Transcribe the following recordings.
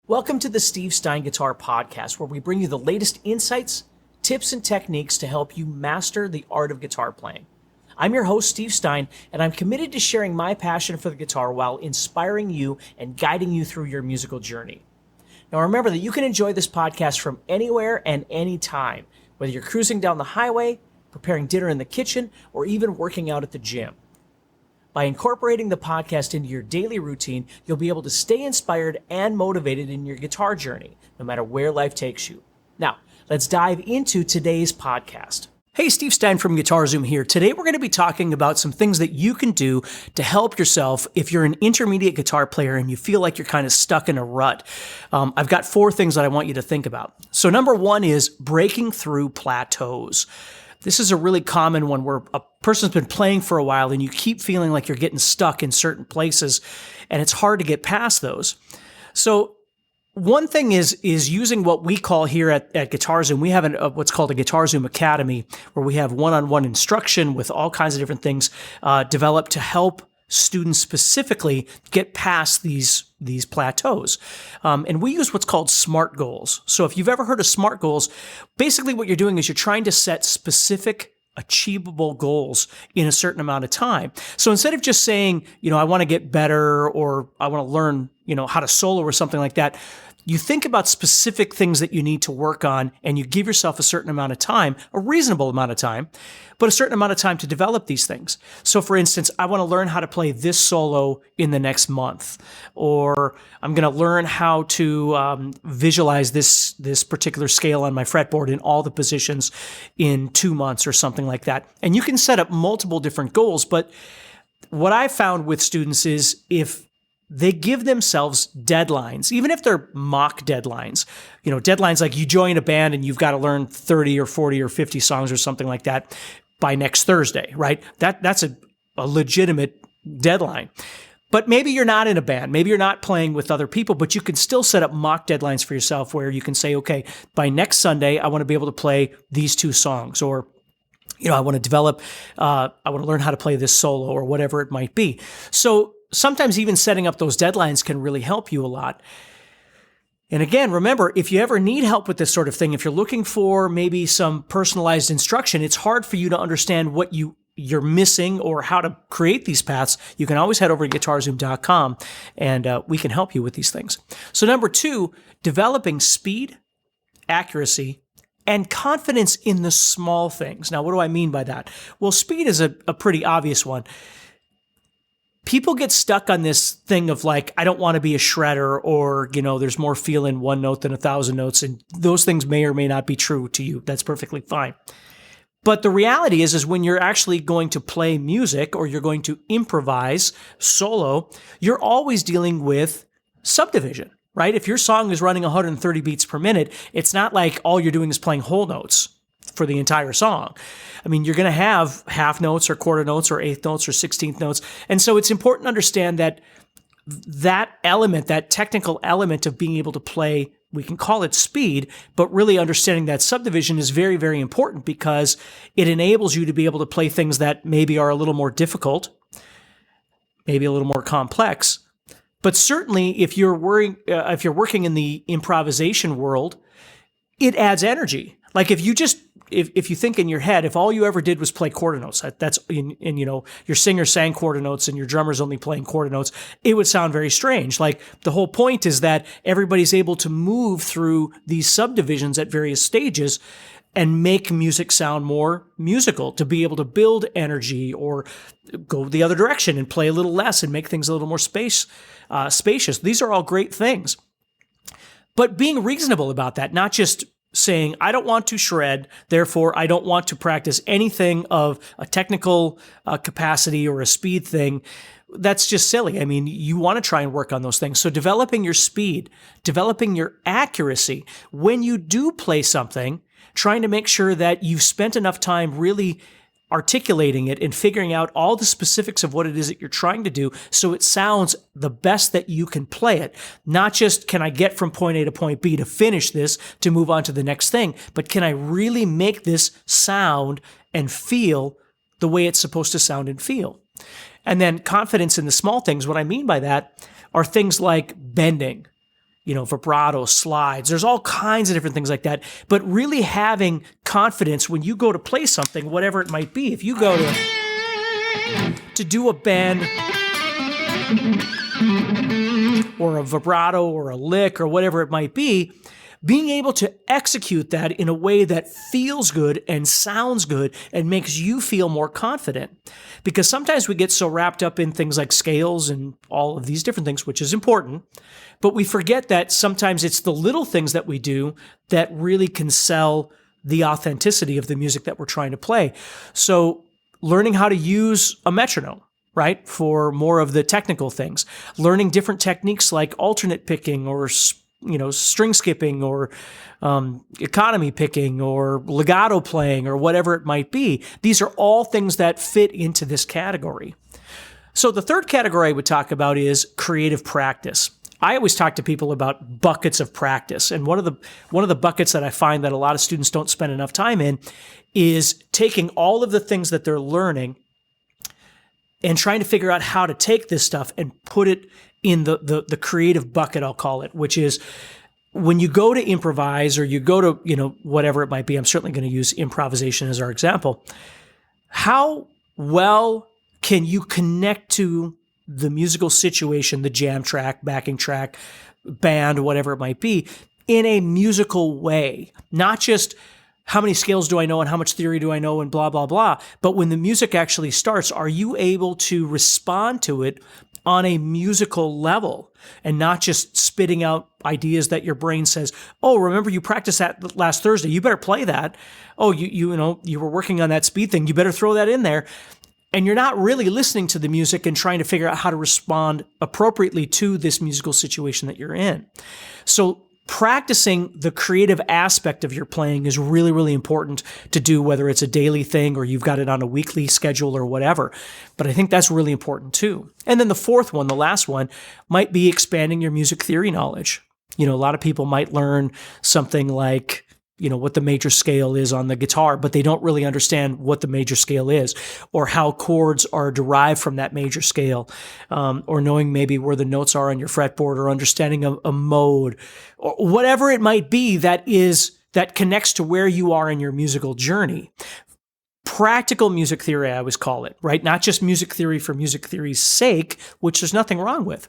Welcome to the Steve Stein Guitar Podcast, where we bring you the latest insights, tips, and techniques to help you master the art of guitar playing. I'm your host, Steve Stein, and I'm committed to sharing my passion for the guitar while inspiring you and guiding you through your musical journey. Now remember that you can enjoy this podcast from anywhere and anytime, whether you're cruising down the highway, preparing dinner in the kitchen, or even working out at the gym. By incorporating the podcast into your daily routine, you'll be able to stay inspired and motivated in your guitar journey, no matter where life takes you. Now, let's dive into today's podcast. Hey, Steve Stein from GuitarZoom here. Today we're going to be talking about some things that you can do to help yourself if you're an intermediate guitar player and you feel like you're kind of stuck in a rut. I've got 4 things that I want you to think about. So number 1 is breaking through plateaus. This is a really common one where a person's been playing for a while and you keep feeling like you're getting stuck in certain places and it's hard to get past those. So one thing is using what we call here at GuitarZoom. We have what's called a GuitarZoom Academy, where we have one-on-one instruction with all kinds of different things developed to help students specifically get past these plateaus. And we use what's called SMART goals. So if you've ever heard of SMART goals, basically what you're doing is you're trying to set specific achievable goals in a certain amount of time. So instead of just saying, I want to get better or I want to learn, how to solo or something like that, you think about specific things that you need to work on and you give yourself a certain amount of time, a reasonable amount of time, but a certain amount of time to develop these things. So for instance, I want to learn how to play this solo in the next month, or I'm going to learn how to visualize this particular scale on my fretboard in all the positions in 2 months or something like that. And you can set up multiple different goals, but what I found with students is if they give themselves deadlines, even if they're mock deadlines, deadlines like you join a band and you've got to learn 30 or 40 or 50 songs or something like that by next Thursday, right? That's a legitimate deadline. But maybe you're not in a band, maybe you're not playing with other people, but you can still set up mock deadlines for yourself where you can say, okay, by next Sunday, I want to be able to play these 2 songs, or I want to develop, I want to learn how to play this solo or whatever it might be. So sometimes even setting up those deadlines can really help you a lot. And again, remember, if you ever need help with this sort of thing, if you're looking for maybe some personalized instruction, it's hard for you to understand what you're missing or how to create these paths, you can always head over to GuitarZoom.com and we can help you with these things. So number 2, developing speed, accuracy, and confidence in the small things. Now, what do I mean by that? Well, speed is a pretty obvious one. People get stuck on this thing of like, I don't want to be a shredder, or, there's more feel in one note than 1,000 notes. And those things may or may not be true to you. That's perfectly fine. But the reality is when you're actually going to play music or you're going to improvise solo, you're always dealing with subdivision, right? If your song is running 130 beats per minute, it's not like all you're doing is playing whole notes for the entire song. I mean, you're going to have half notes or quarter notes or eighth notes or 16th notes. And so it's important to understand that element, that technical element of being able to play, we can call it speed, but really understanding that subdivision is very, very important because it enables you to be able to play things that maybe are a little more difficult, maybe a little more complex. But certainly if you're working in the improvisation world, it adds energy. Like if you think in your head, if all you ever did was play quarter notes, your singer sang quarter notes and your drummer's only playing quarter notes, it would sound very strange. Like the whole point is that everybody's able to move through these subdivisions at various stages and make music sound more musical, to be able to build energy or go the other direction and play a little less and make things a little more spacious. These are all great things. But being reasonable about that, not just saying, I don't want to shred, therefore I don't want to practice anything of a technical capacity or a speed thing. That's just silly. I mean, you want to try and work on those things. So developing your speed, developing your accuracy. When you do play something, trying to make sure that you've spent enough time really articulating it and figuring out all the specifics of what it is that you're trying to do so it sounds the best that you can play it. Not just can I get from point A to point B to finish this to move on to the next thing, but can I really make this sound and feel the way it's supposed to sound and feel? And then confidence in the small things. What I mean by that are things like bending. vibrato, slides. There's all kinds of different things like that. But really having confidence when you go to play something, whatever it might be, if you go to do a bend or a vibrato or a lick or whatever it might be, being able to execute that in a way that feels good and sounds good and makes you feel more confident. Because sometimes we get so wrapped up in things like scales and all of these different things, which is important, but we forget that sometimes it's the little things that we do that really can sell the authenticity of the music that we're trying to play. So learning how to use a metronome, right, for more of the technical things, learning different techniques like alternate picking or string skipping or economy picking or legato playing or whatever it might be. These are all things that fit into this category. So the third category I would talk about is creative practice. I always talk to people about buckets of practice. And one of the buckets that I find that a lot of students don't spend enough time in is taking all of the things that they're learning and trying to figure out how to take this stuff and put it in the creative bucket, I'll call it, which is when you go to improvise or you go to, whatever it might be. I'm certainly going to use improvisation as our example. How well can you connect to the musical situation, the jam track, backing track, band, whatever it might be, in a musical way? Not just how many scales do I know and how much theory do I know and blah, blah, blah. But when the music actually starts, are you able to respond to it on a musical level and not just spitting out ideas that your brain says, oh, remember you practiced that last Thursday, you better play that. Oh, you were working on that speed thing, you better throw that in there. And you're not really listening to the music and trying to figure out how to respond appropriately to this musical situation that you're in. So practicing the creative aspect of your playing is really, really important to do, whether it's a daily thing or you've got it on a weekly schedule or whatever. But I think that's really important too. And then the fourth one, the last one, might be expanding your music theory knowledge. A lot of people might learn something like, what the major scale is on the guitar, but they don't really understand what the major scale is or how chords are derived from that major scale, or knowing maybe where the notes are on your fretboard or understanding a mode or whatever it might be that connects to where you are in your musical journey. Practical music theory, I always call it, right? Not just music theory for music theory's sake, which there's nothing wrong with.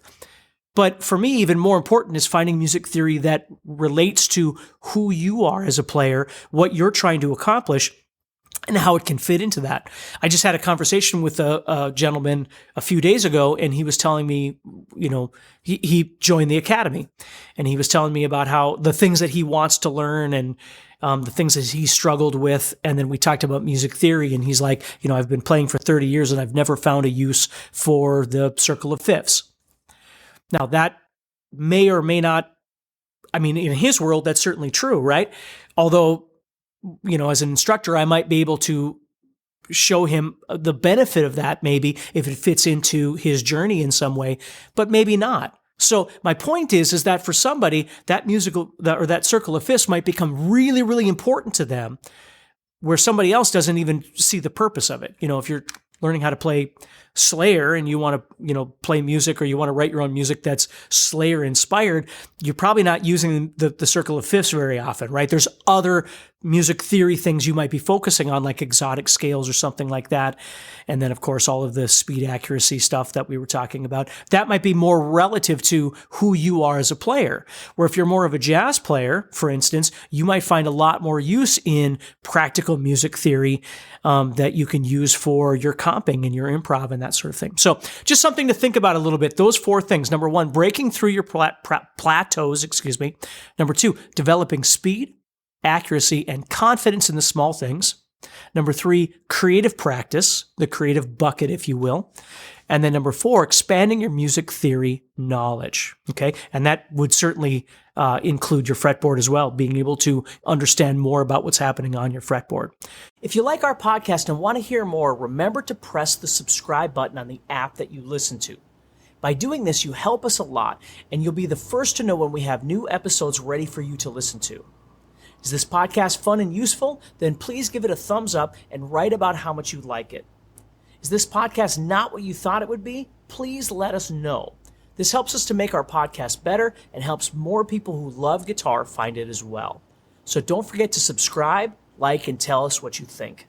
But for me, even more important is finding music theory that relates to who you are as a player, what you're trying to accomplish, and how it can fit into that. I just had a conversation with a gentleman a few days ago, and he was telling me, he joined the academy, and he was telling me about how the things that he wants to learn and the things that he struggled with. And then we talked about music theory, and he's like, I've been playing for 30 years, and I've never found a use for the circle of fifths. Now, that may or may not, in his world, that's certainly true, right? Although, as an instructor, I might be able to show him the benefit of that, maybe if it fits into his journey in some way, but maybe not. So my point is that for somebody, that that circle of fifths might become really, really important to them, where somebody else doesn't even see the purpose of it. If you're learning how to play Slayer and you want to, play music or you want to write your own music that's Slayer inspired, you're probably not using the circle of fifths very often, right? There's other music theory things you might be focusing on, like exotic scales or something like that. And then, of course, all of the speed accuracy stuff that we were talking about. That might be more relative to who you are as a player. Where if you're more of a jazz player, for instance, you might find a lot more use in practical music theory that you can use for your comping and your improv and that sort of thing. So just something to think about a little bit. Those four things. Number one, breaking through your plateaus, Number two, developing speed, accuracy, and confidence in the small things. Number three, creative practice, the creative bucket, if you will. And then number four, expanding your music theory knowledge. Okay. And that would certainly include your fretboard as well, being able to understand more about what's happening on your fretboard. If you like our podcast and want to hear more, remember to press the subscribe button on the app that you listen to. By doing this, you help us a lot, and you'll be the first to know when we have new episodes ready for you to listen to. Is this podcast fun and useful? Then please give it a thumbs up and write about how much you like it. Is this podcast not what you thought it would be? Please let us know. This helps us to make our podcast better and helps more people who love guitar find it as well. So don't forget to subscribe, like, and tell us what you think.